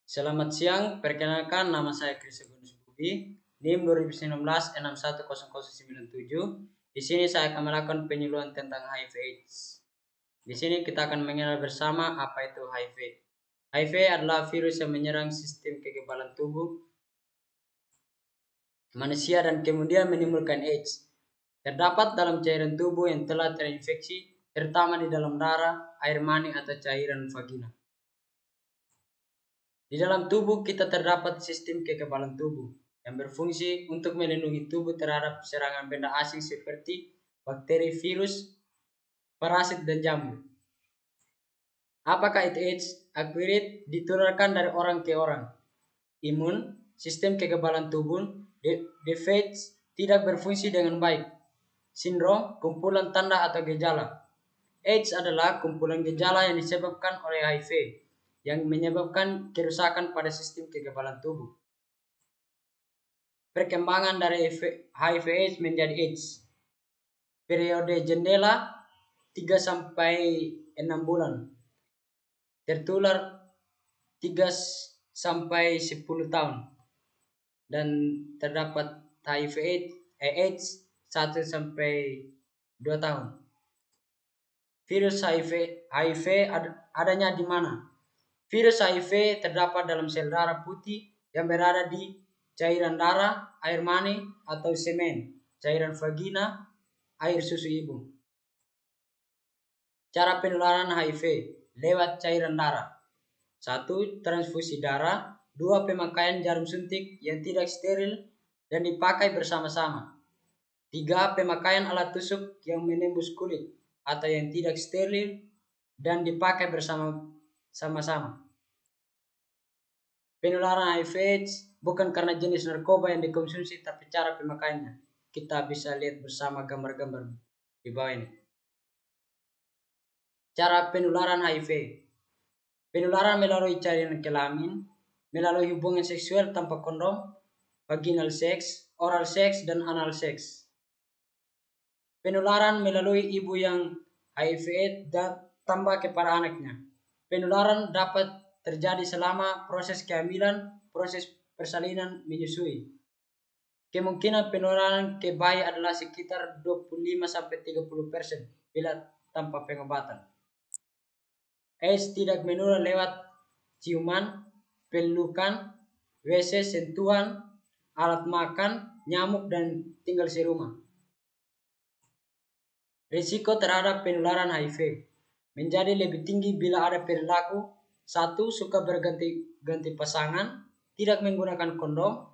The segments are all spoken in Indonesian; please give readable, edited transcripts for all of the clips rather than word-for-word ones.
Selamat siang, perkenalkan nama saya Chris Agunus Budi, NIM 2019-610097. Di sini saya akan melakukan penyuluhan tentang HIV/AIDS. Di sini kita akan mengenal bersama apa itu HIV. HIV adalah virus yang menyerang sistem kekebalan tubuh manusia dan kemudian menimbulkan AIDS. Terdapat dalam cairan tubuh yang telah terinfeksi, terutama di dalam darah, air mani, atau cairan vagina. Di dalam tubuh kita terdapat sistem kekebalan tubuh yang berfungsi untuk melindungi tubuh terhadap serangan benda asing seperti bakteri, virus, parasit, dan jamur. Apakah itu AIDS? Akurat ditularkan dari orang ke orang. Imun, sistem kekebalan tubuh, defense tidak berfungsi dengan baik. Sindrom, kumpulan tanda atau gejala. AIDS adalah kumpulan gejala yang disebabkan oleh HIV yang menyebabkan kerusakan pada sistem kekebalan tubuh. Perkembangan dari HIV/AIDS menjadi AIDS. Periode jendela 3 sampai 6 bulan. Tertular 3 sampai 10 tahun. Dan terdapat HIV/AIDS 1 sampai 2 tahun. Virus HIV adanya di mana? Virus HIV terdapat dalam sel darah putih yang berada di cairan darah, air mani atau semen, cairan vagina, air susu ibu. Cara penularan HIV lewat cairan darah. 1. Transfusi darah. 2. Pemakaian jarum suntik yang tidak steril dan dipakai bersama-sama. 3. Pemakaian alat tusuk yang menembus kulit atau yang tidak steril dan dipakai bersama-sama. Penularan HIV/AIDS bukan karena jenis narkoba yang dikonsumsi, tapi cara pemakaiannya. Kita bisa lihat bersama gambar-gambar di bawah ini. Cara penularan HIV. Penularan melalui cairan kelamin, melalui hubungan seksual tanpa kondom, vaginal sex, oral sex, dan anal sex. Penularan melalui ibu yang HIV/AIDS dan tambah kepada anaknya. Penularan dapat terjadi selama proses kehamilan, proses persalinan, menyusui. Kemungkinan penularan ke bayi adalah sekitar 25-30% bila tanpa pengobatan. AIDS tidak menular lewat ciuman, pelukan, WC, sentuhan, alat makan, nyamuk, dan tinggal serumah. Risiko terhadap penularan HIV menjadi lebih tinggi bila ada perilaku 1. Suka berganti-ganti pasangan, tidak menggunakan kondom,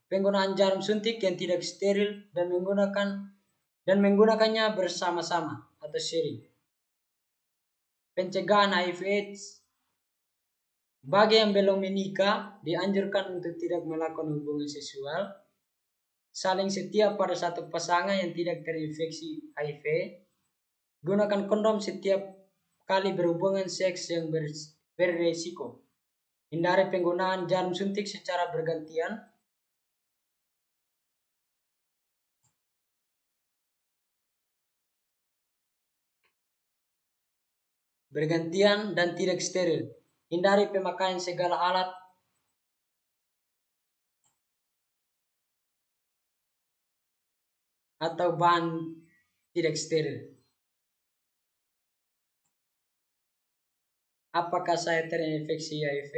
penggunaan jarum suntik yang tidak steril dan menggunakannya bersama-sama atau sharing. Pencegahan HIV/AIDS. Bagi yang belum menikah, dianjurkan untuk tidak melakukan hubungan seksual, saling setia pada satu pasangan yang tidak terinfeksi HIV, gunakan kondom setiap kali berhubungan seks yang beresiko, hindari penggunaan jarum suntik secara bergantian dan tidak steril. Hindari pemakaian segala alat atau bahan tidak steril. Apakah saya terinfeksi HIV?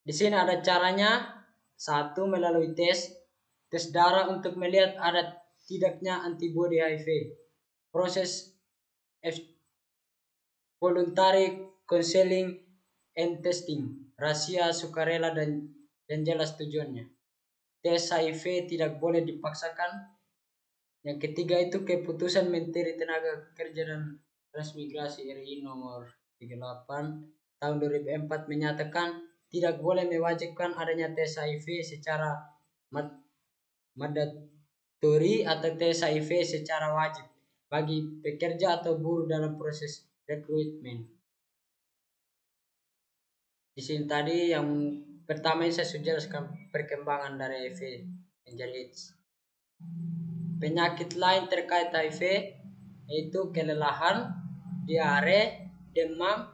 Di sini ada caranya. 1. Melalui tes darah untuk melihat ada tidaknya antibodi HIV. Proses voluntary counseling and testing, rahasia, sukarela, dan jelas tujuannya. Tes HIV tidak boleh dipaksakan. Yang ketiga itu keputusan Menteri Tenaga Kerja dan Transmigrasi RI nomor 38 tahun 2004 menyatakan tidak boleh mewajibkan adanya tes HIV secara mandatori atau tes HIV secara wajib bagi pekerja atau buruh dalam proses rekrutmen. Di sini tadi yang pertama saya sudah jelaskan perkembangan dari HIV menjadi AIDS. Penyakit lain terkait HIV yaitu kelelahan, diare, demam,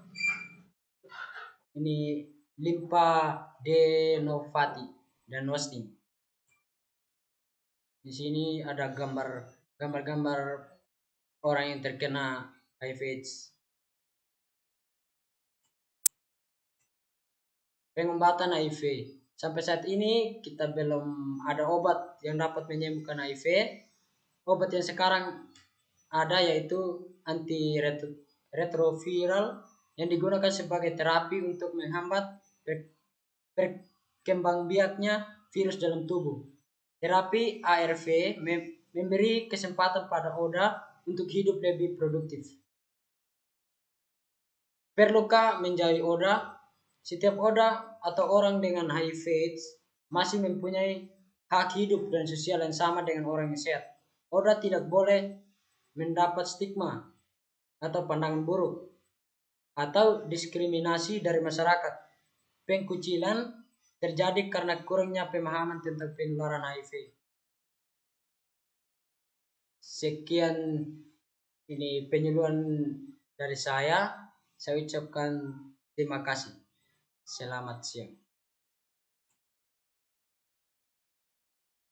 ini lymphadenopathy dan wasting. Di sini ada gambar-gambar orang yang terkena HIV/AIDS. Pengobatan HIV. Sampai saat ini kita belum ada obat yang dapat menyembuhkan HIV. Obat yang sekarang ada yaitu antiretroviral yang digunakan sebagai terapi untuk menghambat perkembangbiaknya virus dalam tubuh. Terapi ARV memberi kesempatan pada oda untuk hidup lebih produktif. Perlukah menjauhi oda? Setiap oda atau orang dengan HIV/AIDS masih mempunyai hak hidup dan sosial yang sama dengan orang yang sehat. Oda tidak boleh mendapat stigma atau pandangan buruk atau diskriminasi dari masyarakat. Pengkucilan terjadi karena kurangnya pemahaman tentang penularan HIV. Sekian ini penyuluhan dari saya. Saya ucapkan terima kasih. Selamat siang.